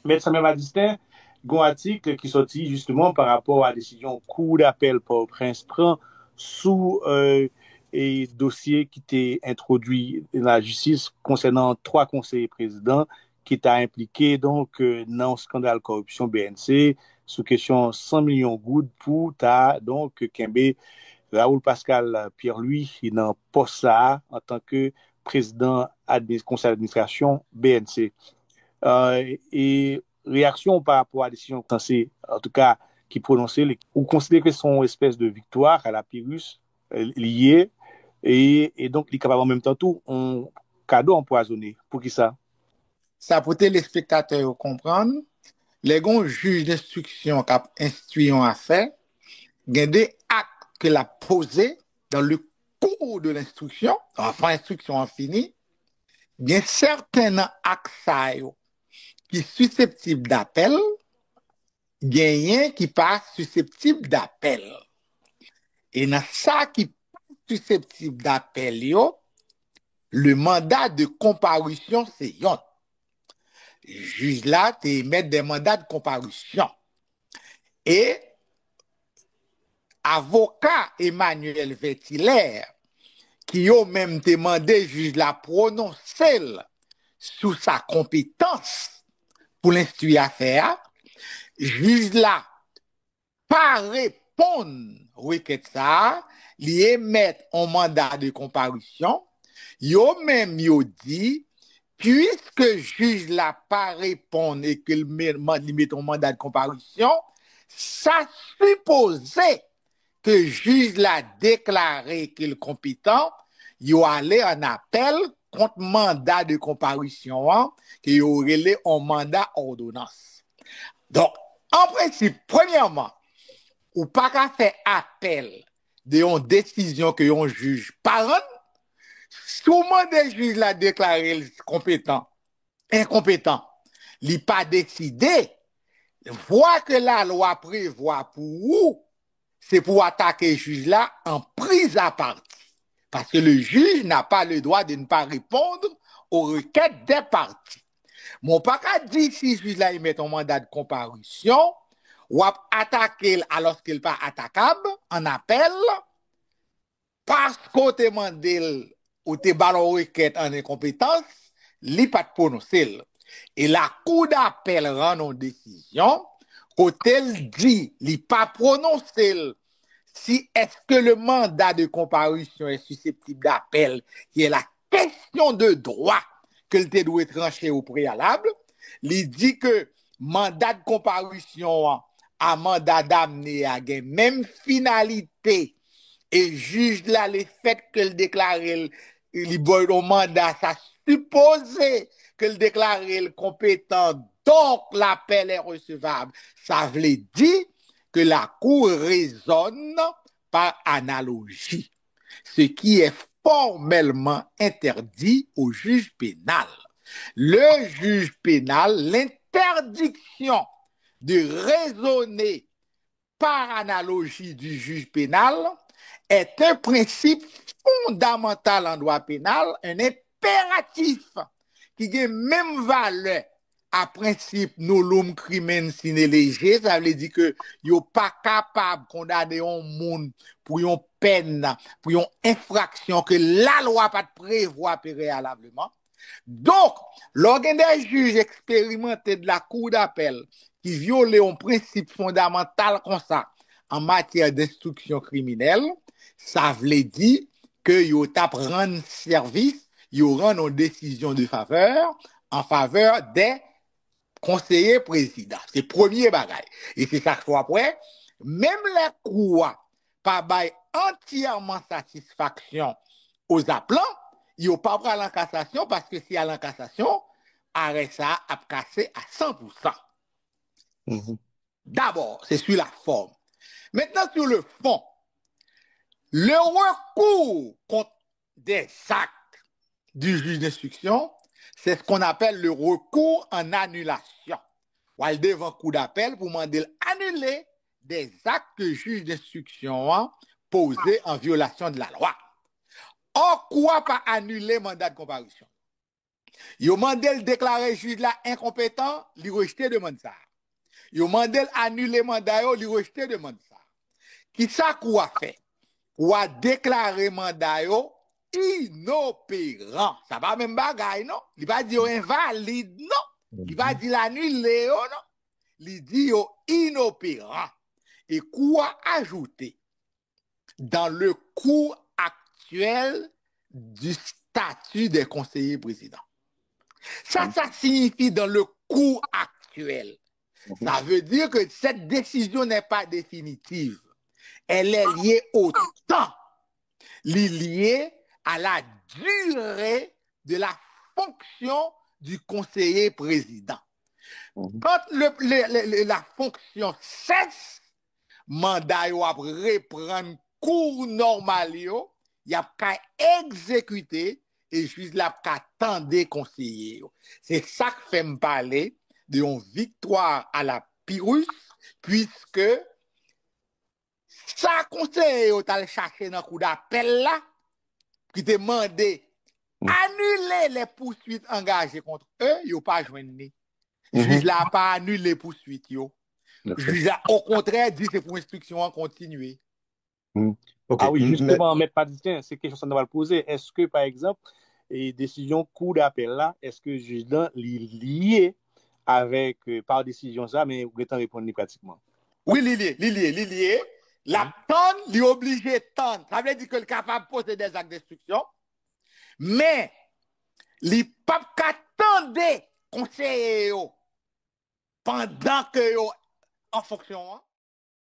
Mais ça même à distinct, un article qui sorti justement par rapport à la décision cour d'appel pour Prince prend sous et dossier qui était introduit dans la justice concernant trois conseillers présidents qui étaient impliqués donc dans le scandale corruption BNC sous question 100 millions de gouttes pour ta donc Kembe Raoul Pascal Pierre-Louis dans poste ça en tant que président conseil d'administration BNC. Et réaction par rapport à la décision française, en tout cas, qui prononçait, ou considère que sont une espèce de victoire à la Pyrrhus liée, et donc il est capable en même temps tout un cadeau empoisonné. Pour qui ça? Ça pour les spectateurs comprendre, les grands juges d'instruction qui instruit en affaire, il y a des actes qu'il a posés dans le cours de l'instruction, enfin instruction en fini, il y a certains actes qui sont susceptibles d'appel, il y a un qui pas susceptible d'appel. Et dans ça qui est susceptible d'appel, le mandat de comparution, c'est yon. Juge là, tu émets des mandats de comparution. Et avocat Emmanuel Vétilaire, qui a même demandé juge la prononcer sous sa compétence pour l'instruire affaire, juge là pas répondre requête ça, li émettre un mandat de comparution, yo même yo dit puisque juge là pas répondre et qu'il met un mandat de comparution, ça supposait que juge l'a déclaré qu'il est compétent, il allé en appel contre mandat de comparution, qui aurait un mandat ordonnance. Donc, en principe, premièrement, ou pas qu'à faire appel de une décision que un juge parent, souvent des juges l'a déclaré compétent, incompétent, il pas décidé, voit que la loi prévoit pour vous, c'est pour attaquer le juge là en prise à partie. Parce que le juge n'a pas le droit de ne pas répondre aux requêtes des parties. Mon pas qu'à dire si le juge là il met un mandat de comparution, ou attaquer alors qu'il n'est pas attaquable en appel, parce qu'on te demande ou te ballon requête en incompétence, il pas de prononcer. Et la cour d'appel rend une décision, côté dit, il pas prononcé si est-ce que le mandat de comparution est susceptible d'appel, qui est la question de droit que te doit trancher au préalable, il dit que mandat de comparution à mandat d'amener à la même finalité et juge là le fait que le déclarer le mandat, ça suppose que le déclarer le compétent, donc l'appel est recevable. Ça veut dire que la Cour raisonne par analogie, ce qui est formellement interdit au juge pénal. Le juge pénal, l'interdiction de raisonner par analogie du juge pénal est un principe fondamental en droit pénal, un impératif qui a même valeur à principe nous l'homme crimen sine léger, ça veut dire que yo pas capable de condamner un monde pour une peine, pour une infraction que la loi pas prévoit préalablement. Donc, l'organe des juges expérimentés de la cour d'appel qui viole un principe fondamental comme ça en matière d'instruction criminelle, ça veut dire que yo tap rendre service, yo rend une décision de faveur en faveur des conseillers présidents. C'est premier bagage. Et c'est ça que soit après, même les cours pas bail entièrement satisfaction aux appelants, ils n'ont pas pris l'encassation parce que si à l'encassation, arrêt ça a cassé à 100%. Mhm. D'abord, c'est sur la forme. Maintenant, sur le fond, le recours contre des actes du juge d'instruction, c'est ce qu'on appelle le recours en annulation. Ou aller devant cour d'appel pour demander d'annuler des actes que le juge d'instruction a posés en violation de la loi. En quoi pas annuler mandat de comparution? Yo mandel déclarer juge là incompétent, li rejeter demande ça. Yo mandel annuler mandat yo, li rejeter demande ça. Qui ça quoi fait? Ou a déclaré mandat yo inopérant. Ça va même bagaille non? Il va dire invalide non. Il va dire l'annuler non. Il dit yo inopérant. Et quoi ajouter dans le cours actuel du statut des conseillers présidents. Ça signifie dans le cours actuel. Ça veut dire que cette décision n'est pas définitive. Elle est liée au temps, liée à la durée de la fonction du conseiller président. Quand la fonction cesse, mandat yo ap reprendre cours normal yo, y a qu'à exécuter et juste la qu'à tendre conseiller yo. C'est ça que fait me parler de une victoire à la Pyrrhus, puisque ça conseiller yo t'al chercher dans coup d'appel là qui te mandé annuler les poursuites engagées contre eux, yo pas joindre. Juge là pas annuler les poursuites yo. Juge là au contraire dit c'est pour instruction en continuer. Okay. Ah oui, justement, M. Padistin, c'est quelque chose qu'on va le poser. Est-ce que, par exemple, les décisions cours d'appel là, est-ce que le juge là est lié avec, par décision ça, mais vous pouvez répondre pratiquement? Oui, lié. La tonne, il est obligé de tendre. Ça veut dire que le capable de poser des actes d'instruction, mais il n'est pas qu'attendre conseiller pendant que en fonction.